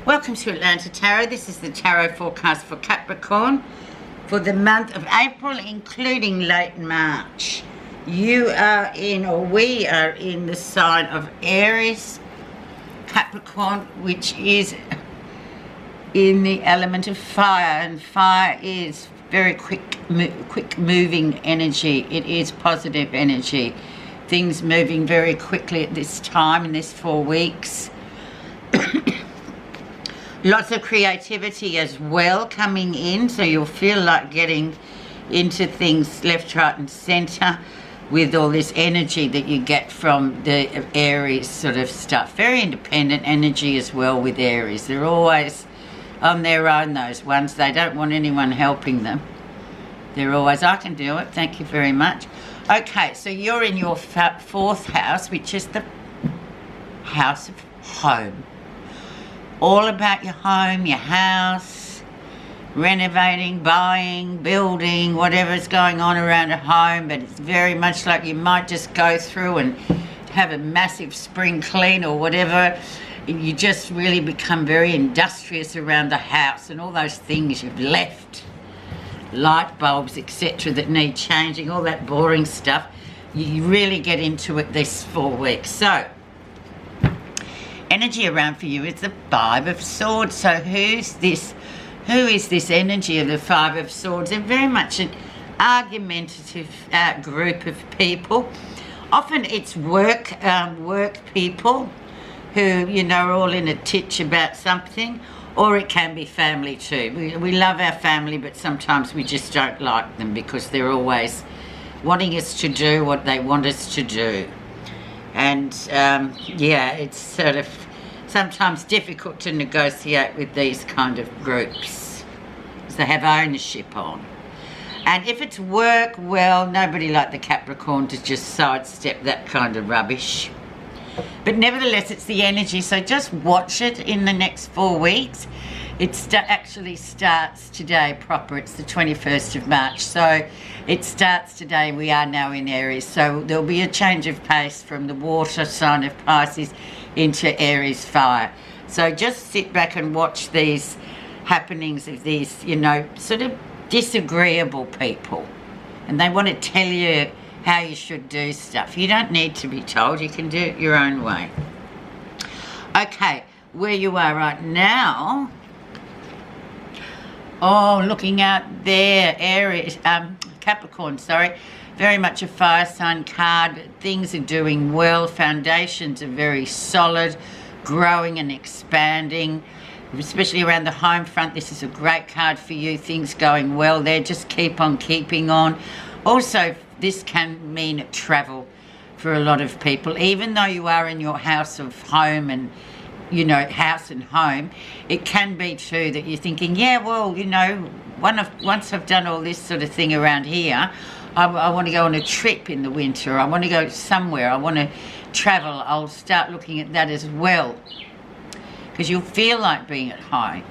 Welcome to Atlanta Tarot. This is the tarot forecast for Capricorn for the month of April, including late March. You are in, or we are in, the sign of Aries, Capricorn, which is in the element of fire, and fire is very quick moving energy. It is positive energy. Things moving very quickly at this time in this 4 weeks. Lots of creativity as well coming in, so you'll feel like getting into things left, right and centre with all this energy that you get from the Aries sort of stuff. Very independent energy as well with Aries. They're always on their own, those ones. They don't want anyone helping them. They're always, I can do it, thank you very much. Okay, so you're in your fourth house, which is the house of home. All about your home, your house, renovating, buying, building, whatever's going on around a home. But it's very much like you might just go through and have a massive spring clean or whatever. You just really become very industrious around the house and all those things you've left, light bulbs, etc., that need changing, all that boring stuff. You really get into it this 4 weeks. So energy around for you is the Five of Swords. So who is this energy of the Five of Swords? They're very much an argumentative group of people. Often it's work people who, you know, are all in a titch about something, or it can be family too. We love our family, but sometimes we just don't like them because they're always wanting us to do what they want us to do. And yeah, it's sort of sometimes difficult to negotiate with these kind of groups because they have ownership on. And if it's work, well, nobody like the Capricorn to just sidestep that kind of rubbish. But nevertheless, it's the energy, so just watch it in the next 4 weeks. It actually starts today proper. It's the 21st of March, so it starts today. We are now in Aries, so there'll be a change of pace from the water sign of Pisces into Aries fire. So just sit back and watch these happenings of these, you know, sort of disagreeable people, and they want to tell you how you should do stuff. You don't need to be told. You can do it your own way. Okay, where you are right now. Oh, looking out there, Aries, Capricorn, sorry. Very much a fire sign card. Things are doing well. Foundations are very solid, growing and expanding, especially around the home front. This is a great card for you. Things going well there. Just keep on keeping on. Also, this can mean travel for a lot of people. Even though you are in your house of home and, you know, house and home, it can be too that you're thinking, yeah, well, you know, once I've done all this sort of thing around here, I want to go on a trip in the winter. I want to go somewhere. I want to travel. I'll start looking at that as well, because you'll feel like being at home.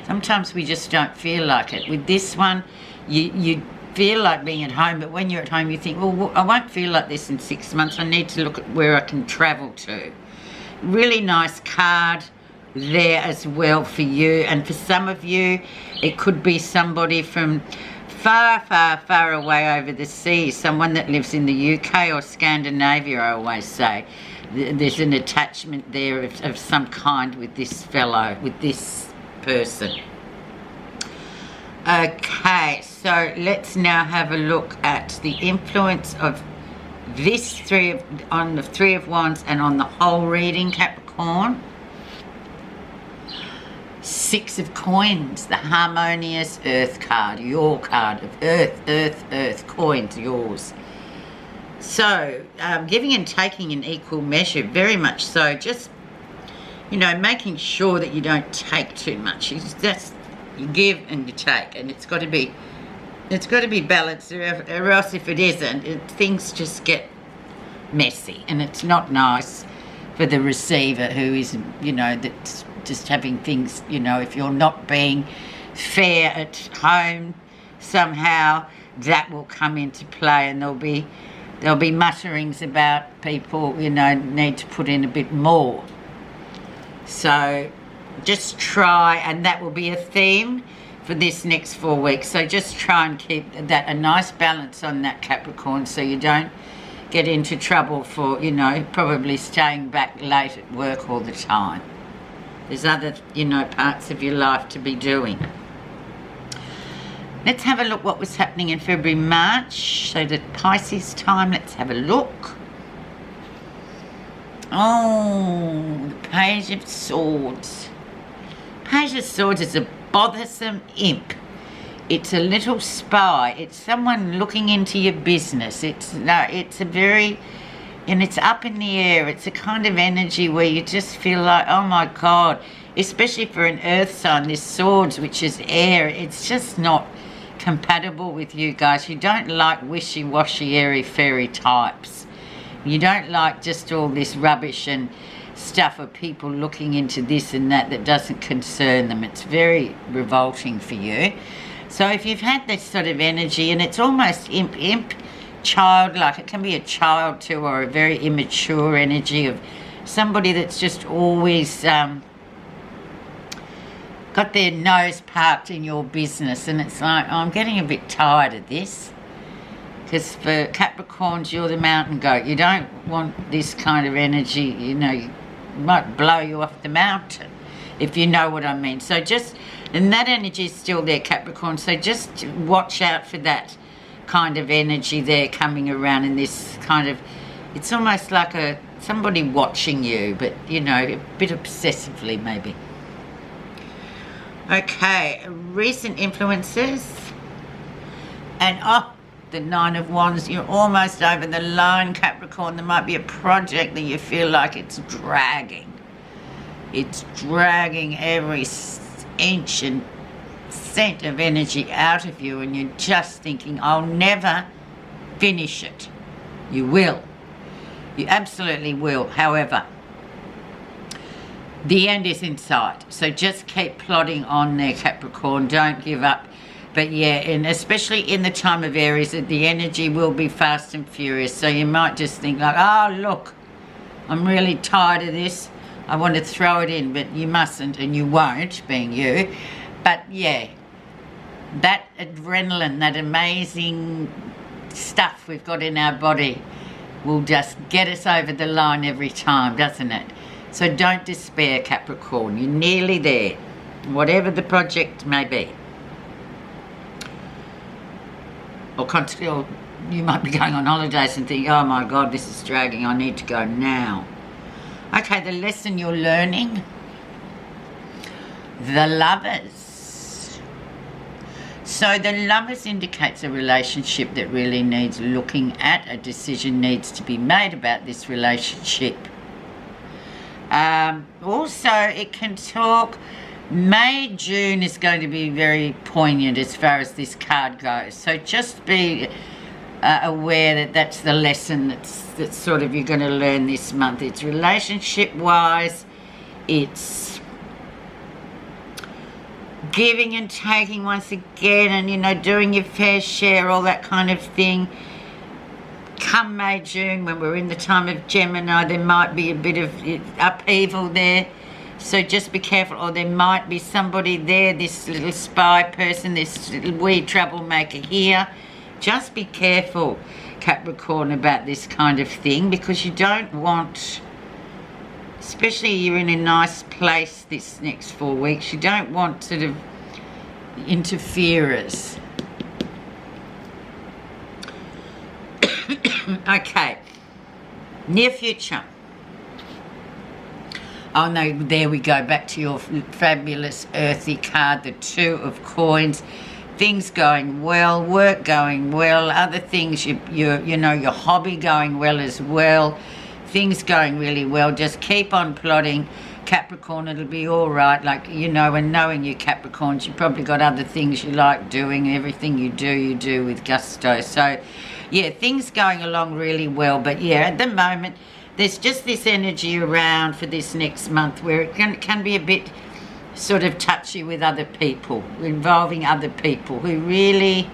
Sometimes we just don't feel like it. With this one, you feel like being at home, but when you're at home you think, well, I won't feel like this in 6 months. I need to look at where I can travel to. Really nice card there as well for you, and for some of you it could be somebody from far away over the sea, someone that lives in the UK or Scandinavia. I always say there's an attachment there of some kind with this fellow, with this person. Okay, so let's now have a look at the influence of this on the Three of Wands and on the whole reading, Capricorn. Six of Coins, the harmonious earth card, your card of earth, coins, yours. So, giving and taking in equal measure, very much so. Just, you know, making sure that you don't take too much. You give and you take, and it's got to be balanced, or else if it isn't, things just get messy, and it's not nice for the receiver who is, you know, that's just having things, you know, if you're not being fair at home, somehow that will come into play, and there'll be mutterings about people, you know, need to put in a bit more. So just try, and that will be a theme for this next 4 weeks. So just try and keep that a nice balance on that, Capricorn, so you don't get into trouble for, you know, probably staying back late at work all the time. There's other, you know, parts of your life to be doing. Let's have a look what was happening in February, March. So the Pisces time, let's have a look. Oh, the Page of Swords. Page of Swords is a bothersome imp. It's a little spy. It's someone looking into your business. It's a very, and it's up in the air. It's a kind of energy where you just feel like, oh my God, especially for an earth sign, this swords, which is air, it's just not compatible with you guys. You don't like wishy-washy, airy-fairy types. You don't like just all this rubbish and stuff of people looking into this and that doesn't concern them. It's very revolting for you. So if you've had this sort of energy, and it's almost imp, childlike, it can be a child too, or a very immature energy of somebody that's just always got their nose parked in your business, and it's like, oh, I'm getting a bit tired of this. Because for Capricorns, you're the mountain goat. You don't want this kind of energy, you know, it might blow you off the mountain, if you know what I mean. So just, and that energy is still there, Capricorn, so just watch out for that kind of energy there coming around in this kind of, it's almost like somebody watching you, but, you know, a bit obsessively maybe. Okay, recent influences. And, oh, the Nine of Wands, you're almost over the line, Capricorn. There might be a project that you feel like it's dragging. It's dragging every inch and cent of energy out of you, and you're just thinking, I'll never finish it. You will. You absolutely will. However, the end is in sight. So just keep plodding on there, Capricorn. Don't give up. But yeah, and especially in the time of Aries, the energy will be fast and furious. So you might just think like, oh, look, I'm really tired of this. I want to throw it in, but you mustn't, and you won't, being you. But yeah, that adrenaline, that amazing stuff we've got in our body will just get us over the line every time, doesn't it? So don't despair, Capricorn. You're nearly there, whatever the project may be. Or you might be going on holidays and think, oh my God, this is dragging, I need to go now. Okay, the lesson you're learning. The Lovers. So the Lovers indicates a relationship that really needs looking at. A decision needs to be made about this relationship. Also, it can talk, May, June is going to be very poignant as far as this card goes. So just be aware that that's the lesson that's sort of you're going to learn this month. It's relationship-wise, it's giving and taking once again, and, you know, doing your fair share, all that kind of thing. Come May, June, when we're in the time of Gemini, there might be a bit of upheaval there. So just be careful, or there might be somebody there, this little spy person, this little wee troublemaker here. Just be careful, Capricorn, about this kind of thing, because you don't want, especially you're in a nice place this next 4 weeks, you don't want sort of interferers. Okay, near future. Oh no, there we go, back to your fabulous earthy card, the Two of Coins. Things going well, work going well, other things, you know, your hobby going well as well. Things going really well. Just keep on plodding, Capricorn, it'll be all right. Like, you know, and knowing you Capricorns, you've probably got other things you like doing. Everything you do with gusto. So, yeah, things going along really well. But, yeah, at the moment, there's just this energy around for this next month where it can be a bit sort of touchy with other people, involving other people who really,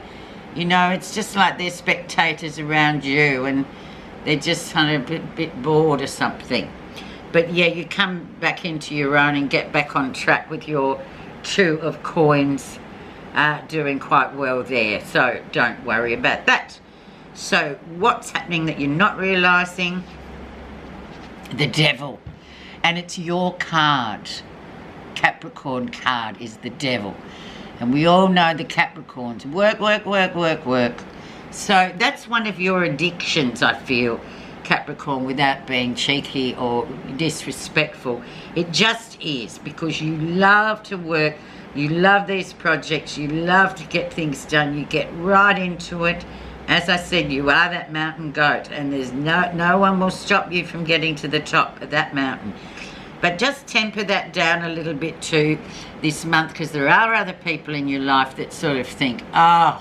you know, it's just like they're spectators around you and they're just kind of a bit bored or something. But yeah, you come back into your own and get back on track with your 2 of coins, doing quite well there. So don't worry about that. So what's happening that you're not realising? The Devil. And it's your card. Capricorn card is the Devil. And we all know the Capricorns. Work, work, work, work, work. So that's one of your addictions, I feel, Capricorn, without being cheeky or disrespectful. It just is, because you love to work. You love these projects. You love to get things done. You get right into it. As I said, you are that mountain goat, and there's no one will stop you from getting to the top of that mountain. But just temper that down a little bit too this month, because there are other people in your life that sort of think, oh,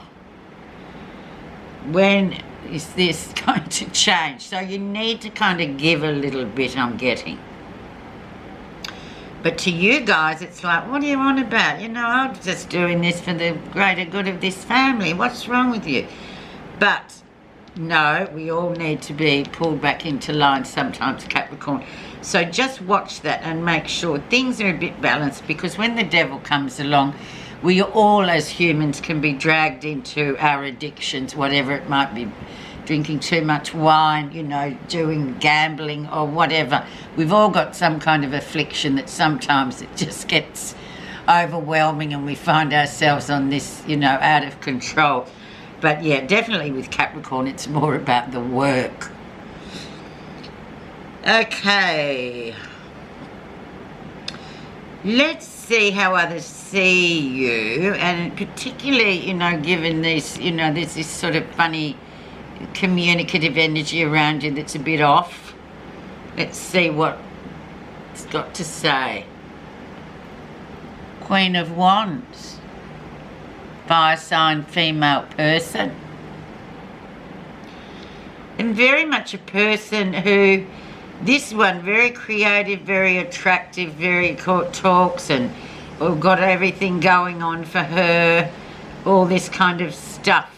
when is this going to change? So you need to kind of give a little bit, I'm getting. But to you guys, it's like, what are you on about? You know, I'm just doing this for the greater good of this family. What's wrong with you? But no, we all need to be pulled back into line sometimes, Capricorn. So just watch that and make sure things are a bit balanced, because when the Devil comes along, we all as humans can be dragged into our addictions, whatever it might be. Drinking too much wine, you know, doing gambling or whatever. We've all got some kind of affliction that sometimes it just gets overwhelming and we find ourselves on this, you know, out of control. But yeah, definitely with Capricorn, it's more about the work. Okay. Let's see how others see you, and particularly, you know, given this, you know, there's this sort of funny communicative energy around you that's a bit off. Let's see what it's got to say. Queen of Wands. Fire sign female person. And very much a person who, this one, very creative, very attractive, very talks and got everything going on for her, all this kind of stuff.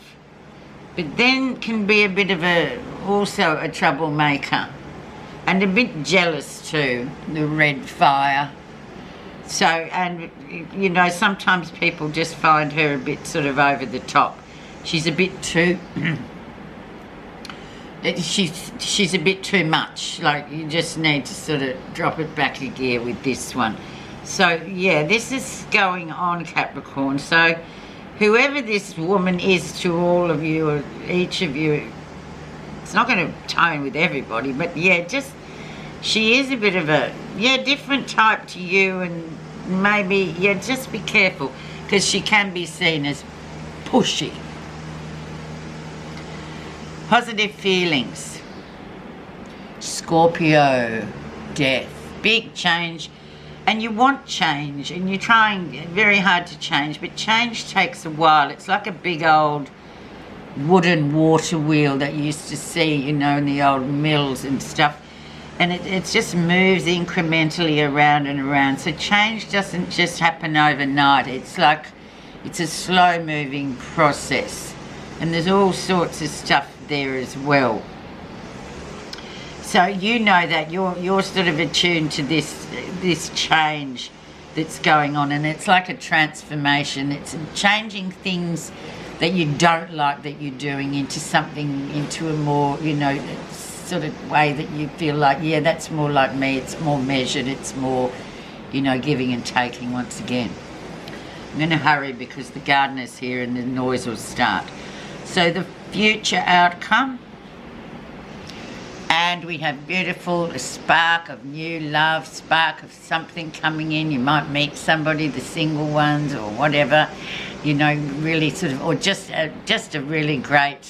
But then can be a bit of also a troublemaker, and a bit jealous too, the red fire. So, and you know, sometimes people just find her a bit sort of over the top. She's a bit too, she's a bit too much. Like, you just need to sort of drop it back a gear with this one. So yeah, this is going on, Capricorn. So whoever this woman is to all of you, or each of you, it's not going to tone with everybody, but yeah, just, she is a bit of a, yeah, different type to you, and maybe, yeah, just be careful, because she can be seen as pushy. Positive feelings. Scorpio, death, big change. And you want change, and you're trying very hard to change, but change takes a while. It's like a big old wooden water wheel that you used to see, you know, in the old mills and stuff. And it just moves incrementally around and around. So change doesn't just happen overnight. It's like, it's a slow moving process. And there's all sorts of stuff there as well. So you know that you're sort of attuned to this change that's going on, and it's like a transformation. It's changing things that you don't like that you're doing into something, into a more, you know, sort of way that you feel like, yeah, that's more like me. It's more measured. It's more, you know, giving and taking once again. I'm going to hurry because the gardener's here and the noise will start. So the future outcome. And we have beautiful, a spark of new love, spark of something coming in. You might meet somebody, the single ones or whatever, you know, really sort of, or just a really great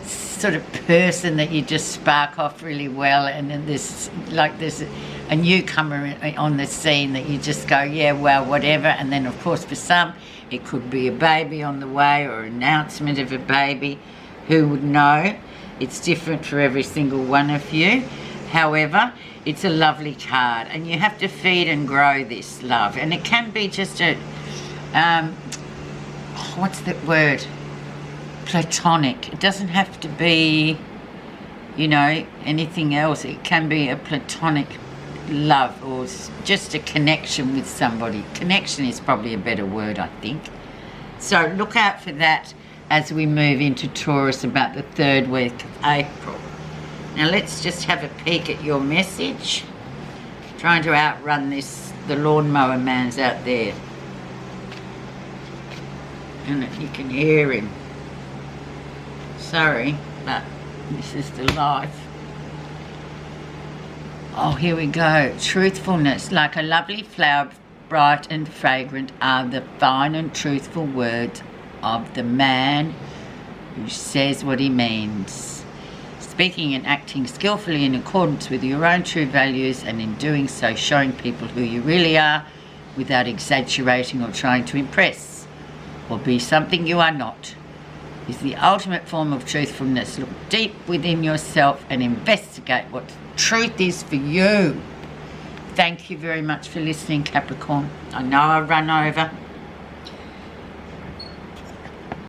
sort of person that you just spark off really well. And then there's a newcomer on the scene that you just go, yeah, well, whatever. And then, of course, for some, it could be a baby on the way or an announcement of a baby. Who would know? It's different for every single one of you. However, it's a lovely card, and you have to feed and grow this love. And it can be just a, what's that word? Platonic. It doesn't have to be you know, anything else. It can be a platonic love or just a connection with somebody. Connection is probably a better word, I think. So look out for that as we move into Taurus about the 3rd week of April. Now let's just have a peek at your message. Trying to outrun the lawnmower man's out there. And you can hear him. Sorry, but this is the life. Oh, here we go. Truthfulness. Like a lovely flower, bright and fragrant, are the fine and truthful words of the man who says what he means. Speaking and acting skillfully in accordance with your own true values, and in doing so showing people who you really are without exaggerating or trying to impress or be something you are not, is the ultimate form of truthfulness. Look deep within yourself and investigate what truth is for you. Thank you very much for listening, Capricorn. I know I run over.